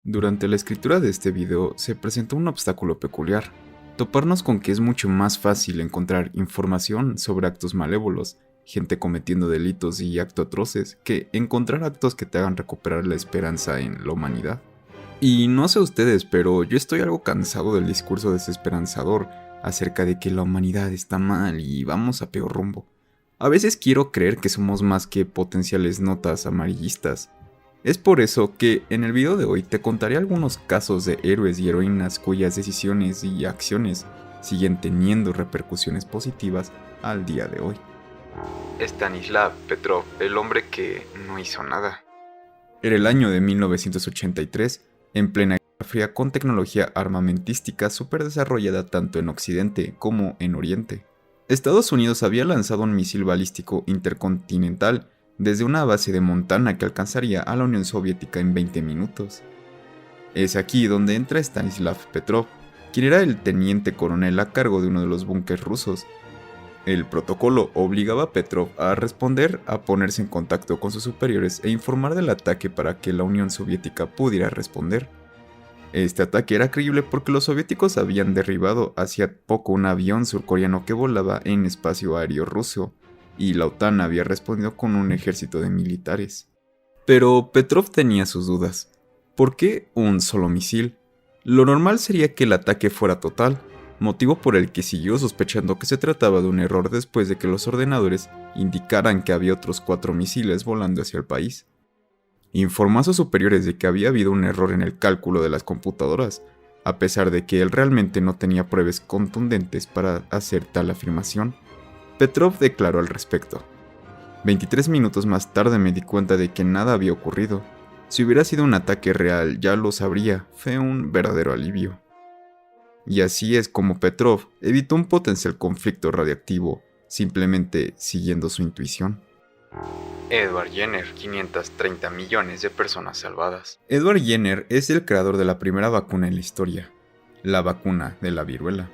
Durante la escritura de este video se presentó un obstáculo peculiar: toparnos con que es mucho más fácil encontrar información sobre actos malévolos, gente cometiendo delitos y actos atroces, que encontrar actos que te hagan recuperar la esperanza en la humanidad. Y no sé ustedes, pero yo estoy algo cansado del discurso desesperanzador acerca de que la humanidad está mal y vamos a peor rumbo. A veces quiero creer que somos más que potenciales notas amarillistas. Es por eso que en el video de hoy te contaré algunos casos de héroes y heroínas cuyas decisiones y acciones siguen teniendo repercusiones positivas al día de hoy. Stanislav Petrov, el hombre que no hizo nada. Era el año de 1983, en plena Guerra Fría, con tecnología armamentística súper desarrollada tanto en Occidente como en Oriente. Estados Unidos había lanzado un misil balístico intercontinental desde una base de Montana que alcanzaría a la Unión Soviética en 20 minutos. Es aquí donde entra Stanislav Petrov, quien era el teniente coronel a cargo de uno de los búnkeres rusos. El protocolo obligaba a Petrov a responder, a ponerse en contacto con sus superiores e informar del ataque para que la Unión Soviética pudiera responder. Este ataque era creíble porque los soviéticos habían derribado hacía poco un avión surcoreano que volaba en espacio aéreo ruso, y la OTAN había respondido con un ejército de militares. Pero Petrov tenía sus dudas. ¿Por qué un solo misil? Lo normal sería que el ataque fuera total, motivo por el que siguió sospechando que se trataba de un error después de que los ordenadores indicaran que había otros 4 misiles volando hacia el país. Informó a sus superiores de que había habido un error en el cálculo de las computadoras, a pesar de que él realmente no tenía pruebas contundentes para hacer tal afirmación. Petrov declaró al respecto: 23 minutos más tarde me di cuenta de que nada había ocurrido. Si hubiera sido un ataque real, ya lo sabría. Fue un verdadero alivio. Y así es como Petrov evitó un potencial conflicto radiactivo, simplemente siguiendo su intuición. Edward Jenner, 530 millones de personas salvadas. Edward Jenner es el creador de la primera vacuna en la historia, la vacuna de la viruela.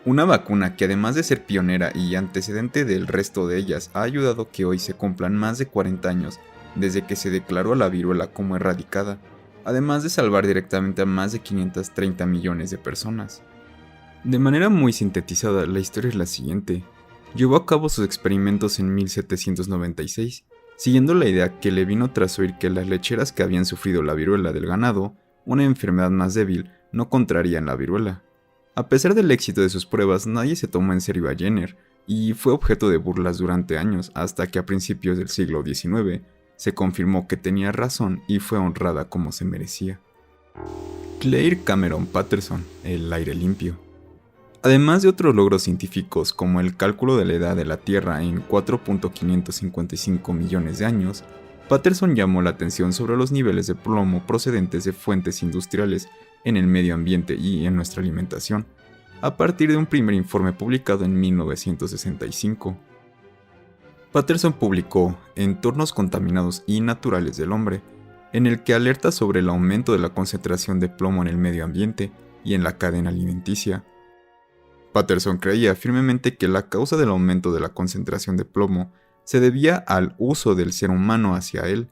Una vacuna que, además de ser pionera y antecedente del resto de ellas, ha ayudado a que hoy se cumplan más de 40 años desde que se declaró a la viruela como erradicada, además de salvar directamente a más de 530 millones de personas. De manera muy sintetizada, la historia es la siguiente. Llevó a cabo sus experimentos en 1796, siguiendo la idea que le vino tras oír que las lecheras que habían sufrido la viruela del ganado, una enfermedad más débil, no contrarían la viruela. A pesar del éxito de sus pruebas, nadie se tomó en serio a Jenner, y fue objeto de burlas durante años, hasta que a principios del siglo XIX se confirmó que tenía razón y fue honrada como se merecía. Claire Cameron Patterson, el aire limpio. Además de otros logros científicos como el cálculo de la edad de la Tierra en 4.555 millones de años, Patterson llamó la atención sobre los niveles de plomo procedentes de fuentes industriales en el medio ambiente y en nuestra alimentación, a partir de un primer informe publicado en 1965. Patterson publicó Entornos contaminados y naturales del hombre, en el que alerta sobre el aumento de la concentración de plomo en el medio ambiente y en la cadena alimenticia. Patterson creía firmemente que la causa del aumento de la concentración de plomo se debía al uso del ser humano hacia él,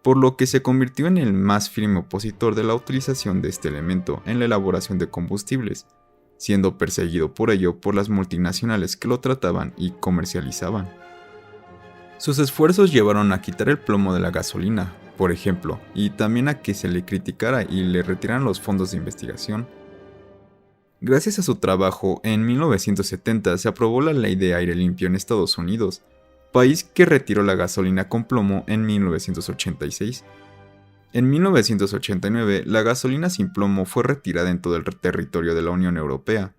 por lo que se convirtió en el más firme opositor de la utilización de este elemento en la elaboración de combustibles, siendo perseguido por ello por las multinacionales que lo trataban y comercializaban. Sus esfuerzos llevaron a quitar el plomo de la gasolina, por ejemplo, y también a que se le criticara y le retiraran los fondos de investigación. Gracias a su trabajo, en 1970 se aprobó la Ley de Aire Limpio en Estados Unidos, país que retiró la gasolina con plomo en 1986. En 1989, la gasolina sin plomo fue retirada en todo el territorio de la Unión Europea.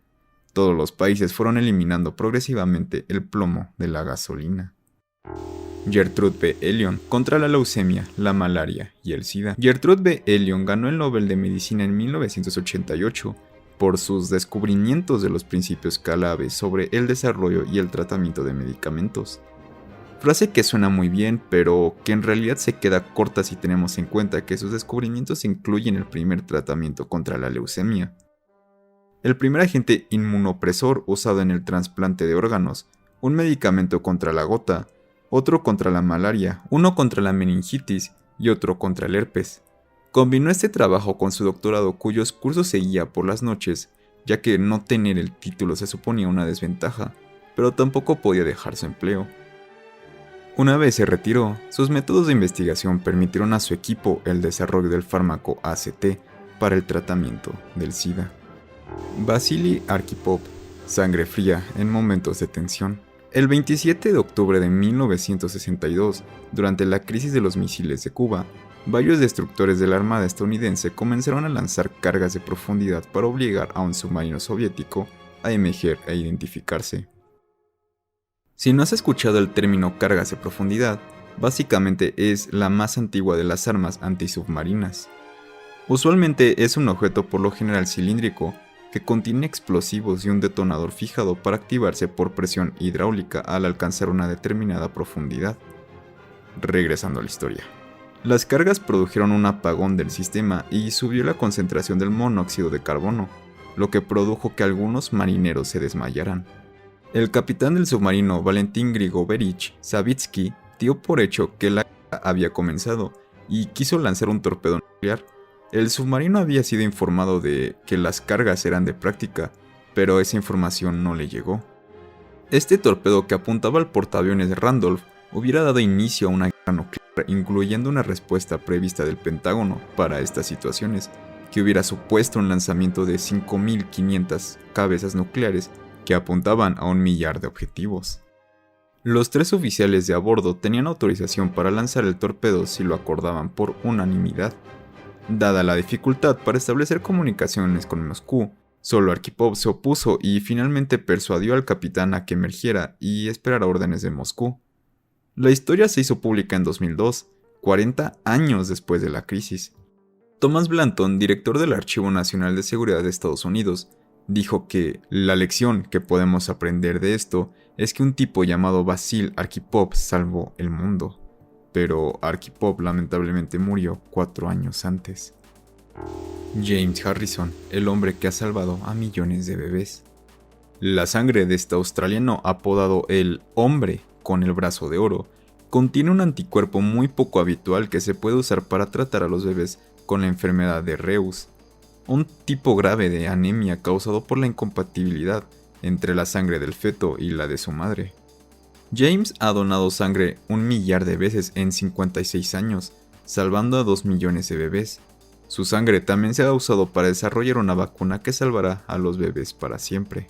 Todos los países fueron eliminando progresivamente el plomo de la gasolina. Gertrude B. Elion, contra la leucemia, la malaria y el SIDA. Gertrude B. Elion ganó el Nobel de Medicina en 1988 por sus descubrimientos de los principios clave sobre el desarrollo y el tratamiento de medicamentos. Frase que suena muy bien, pero que en realidad se queda corta si tenemos en cuenta que sus descubrimientos incluyen el primer tratamiento contra la leucemia, el primer agente inmunopresor usado en el trasplante de órganos, un medicamento contra la gota, otro contra la malaria, uno contra la meningitis y otro contra el herpes. Combinó este trabajo con su doctorado, cuyos cursos seguía por las noches, ya que no tener el título se suponía una desventaja, pero tampoco podía dejar su empleo. Una vez se retiró, sus métodos de investigación permitieron a su equipo el desarrollo del fármaco ACT para el tratamiento del SIDA. Vasily Arkhipov, sangre fría en momentos de tensión. El 27 de octubre de 1962, durante la crisis de los misiles de Cuba, varios destructores de la Armada estadounidense comenzaron a lanzar cargas de profundidad para obligar a un submarino soviético a emerger e identificarse. Si no has escuchado el término cargas de profundidad, básicamente es la más antigua de las armas antisubmarinas. Usualmente es un objeto por lo general cilíndrico que contiene explosivos y un detonador fijado para activarse por presión hidráulica al alcanzar una determinada profundidad. Regresando a la historia. Las cargas produjeron un apagón del sistema y subió la concentración del monóxido de carbono, lo que produjo que algunos marineros se desmayaran. El capitán del submarino Valentín Grigorovich Savitsky dio por hecho que la guerra había comenzado y quiso lanzar un torpedo nuclear. El submarino había sido informado de que las cargas eran de práctica, pero esa información no le llegó. Este torpedo, que apuntaba al portaaviones Randolph, hubiera dado inicio a una guerra nuclear, incluyendo una respuesta prevista del Pentágono para estas situaciones, que hubiera supuesto un lanzamiento de 5.500 cabezas nucleares que apuntaban a 1.000.000 de objetivos. Los 3 oficiales de a bordo tenían autorización para lanzar el torpedo si lo acordaban por unanimidad. Dada la dificultad para establecer comunicaciones con Moscú, solo Arkhipov se opuso y finalmente persuadió al capitán a que emergiera y esperara órdenes de Moscú. La historia se hizo pública en 2002, 40 años después de la crisis. Thomas Blanton, director del Archivo Nacional de Seguridad de Estados Unidos, dijo que la lección que podemos aprender de esto es que un tipo llamado Vasil Arkhipov salvó el mundo, pero Arkhipov lamentablemente murió 4 años antes. James Harrison, el hombre que ha salvado a millones de bebés. La sangre de este australiano, apodado el hombre con el brazo de oro, contiene un anticuerpo muy poco habitual que se puede usar para tratar a los bebés con la enfermedad de Reus, un tipo grave de anemia causado por la incompatibilidad entre la sangre del feto y la de su madre. James ha donado sangre 1.000.000 de veces en 56 años, salvando a 2 millones de bebés. Su sangre también se ha usado para desarrollar una vacuna que salvará a los bebés para siempre.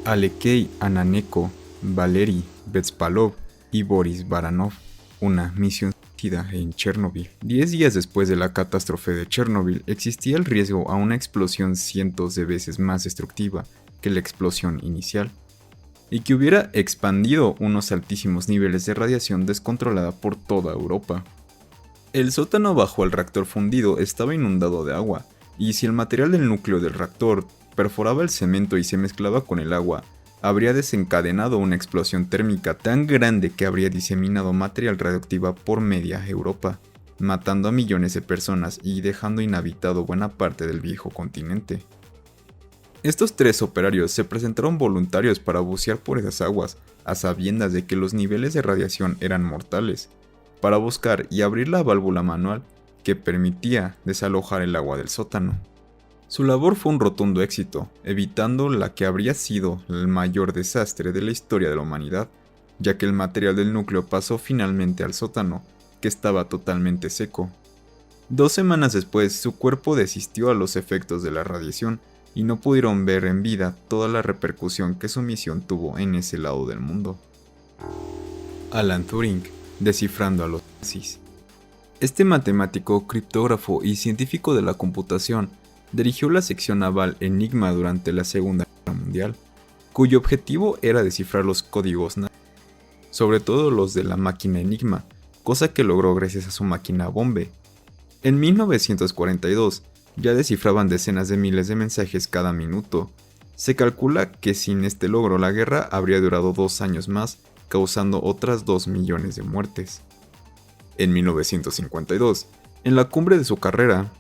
Alekei Ananenko, Valery Bespalov y Boris Baranov, una misión en Chernobyl. 10 días después de la catástrofe de Chernobyl, existía el riesgo a una explosión cientos de veces más destructiva que la explosión inicial, y que hubiera expandido unos altísimos niveles de radiación descontrolada por toda Europa. El sótano bajo el reactor fundido estaba inundado de agua, y si el material del núcleo del reactor perforaba el cemento y se mezclaba con el agua, habría desencadenado una explosión térmica tan grande que habría diseminado material radioactivo por media Europa, matando a millones de personas y dejando inhabitado buena parte del viejo continente. Estos 3 operarios se presentaron voluntarios para bucear por esas aguas, a sabiendas de que los niveles de radiación eran mortales, para buscar y abrir la válvula manual que permitía desalojar el agua del sótano. Su labor fue un rotundo éxito, evitando la que habría sido el mayor desastre de la historia de la humanidad, ya que el material del núcleo pasó finalmente al sótano, que estaba totalmente seco. 2 semanas después, su cuerpo desistió a los efectos de la radiación y no pudieron ver en vida toda la repercusión que su misión tuvo en ese lado del mundo. Alan Turing, descifrando a los nazis. Este matemático, criptógrafo y científico de la computación dirigió la sección naval Enigma durante la Segunda Guerra Mundial, cuyo objetivo era descifrar los códigos nazis, sobre todo los de la máquina Enigma, cosa que logró gracias a su máquina Bombe. En 1942 ya descifraban decenas de miles de mensajes cada minuto. Se calcula que sin este logro la guerra habría durado 2 años más, causando otras 2 millones de muertes. En 1952, en la cumbre de su carrera,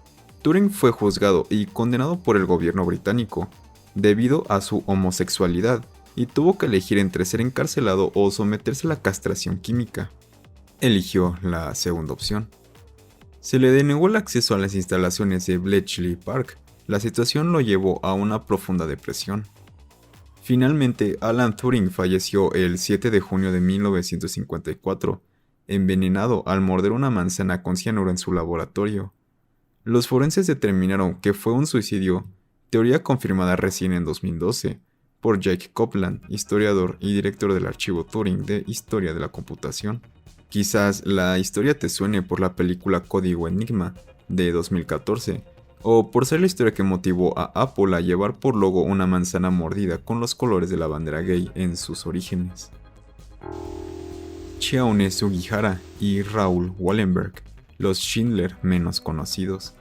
Turing fue juzgado y condenado por el gobierno británico debido a su homosexualidad y tuvo que elegir entre ser encarcelado o someterse a la castración química. Eligió la segunda opción. Se le denegó el acceso a las instalaciones de Bletchley Park. La situación lo llevó a una profunda depresión. Finalmente, Alan Turing falleció el 7 de junio de 1954, envenenado al morder una manzana con cianuro en su laboratorio. Los forenses determinaron que fue un suicidio, teoría confirmada recién en 2012 por Jake Copland, historiador y director del archivo Turing de Historia de la Computación. Quizás la historia te suene por la película Código Enigma de 2014, o por ser la historia que motivó a Apple a llevar por logo una manzana mordida con los colores de la bandera gay en sus orígenes. Chiune Sugihara y Raoul Wallenberg, los Schindler menos conocidos.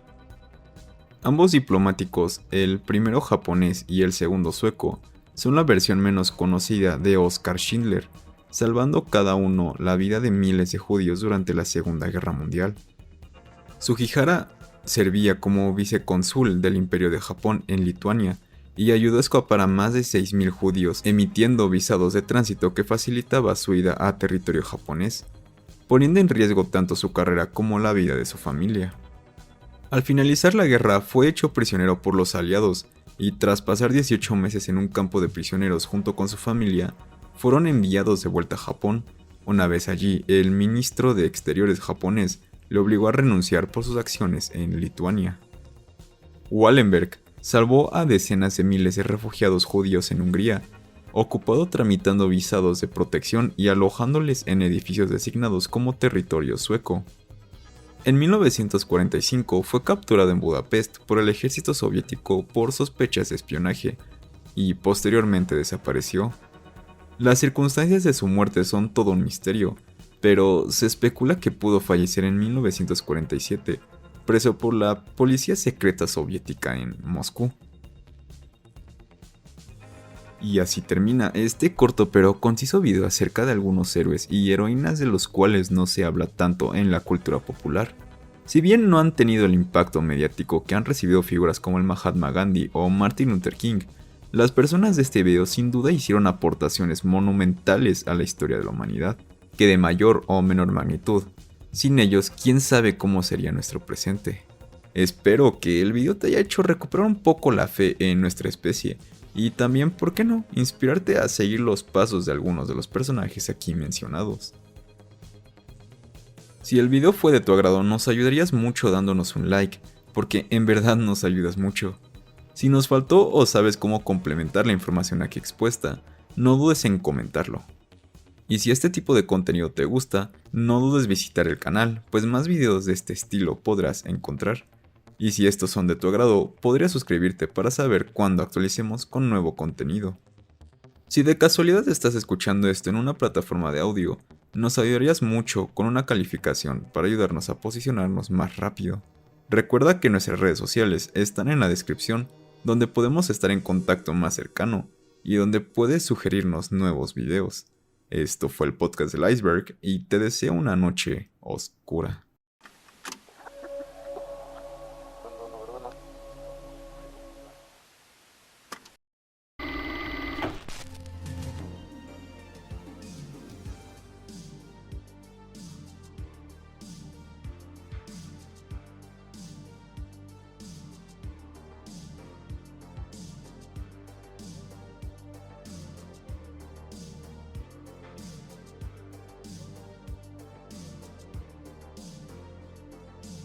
Ambos diplomáticos, el primero japonés y el segundo sueco, son la versión menos conocida de Oskar Schindler, salvando cada uno la vida de miles de judíos durante la Segunda Guerra Mundial. Sugihara servía como vicecónsul del Imperio de Japón en Lituania y ayudó a escapar a más de 6.000 judíos emitiendo visados de tránsito que facilitaba su ida a territorio japonés, poniendo en riesgo tanto su carrera como la vida de su familia. Al finalizar la guerra fue hecho prisionero por los aliados y tras pasar 18 meses en un campo de prisioneros junto con su familia, fueron enviados de vuelta a Japón. Una vez allí, el ministro de Exteriores japonés le obligó a renunciar por sus acciones en Lituania. Wallenberg salvó a decenas de miles de refugiados judíos en Hungría, ocupado tramitando visados de protección y alojándoles en edificios designados como territorio sueco. En 1945 fue capturado en Budapest por el ejército soviético por sospechas de espionaje y posteriormente desapareció. Las circunstancias de su muerte son todo un misterio, pero se especula que pudo fallecer en 1947, preso por la policía secreta soviética en Moscú. Y así termina este corto pero conciso video acerca de algunos héroes y heroínas de los cuales no se habla tanto en la cultura popular. Si bien no han tenido el impacto mediático que han recibido figuras como el Mahatma Gandhi o Martin Luther King, las personas de este video sin duda hicieron aportaciones monumentales a la historia de la humanidad, que de mayor o menor magnitud. Sin ellos, quién sabe cómo sería nuestro presente. Espero que el video te haya hecho recuperar un poco la fe en nuestra especie, y también, ¿por qué no?, inspirarte a seguir los pasos de algunos de los personajes aquí mencionados. Si el video fue de tu agrado, nos ayudarías mucho dándonos un like, porque en verdad nos ayudas mucho. Si nos faltó o sabes cómo complementar la información aquí expuesta, no dudes en comentarlo. Y si este tipo de contenido te gusta, no dudes visitar el canal, pues más videos de este estilo podrás encontrar. Y si estos son de tu agrado, podrías suscribirte para saber cuándo actualicemos con nuevo contenido. Si de casualidad estás escuchando esto en una plataforma de audio, nos ayudarías mucho con una calificación para ayudarnos a posicionarnos más rápido. Recuerda que nuestras redes sociales están en la descripción, donde podemos estar en contacto más cercano y donde puedes sugerirnos nuevos videos. Esto fue el podcast del Iceberg y te deseo una noche oscura.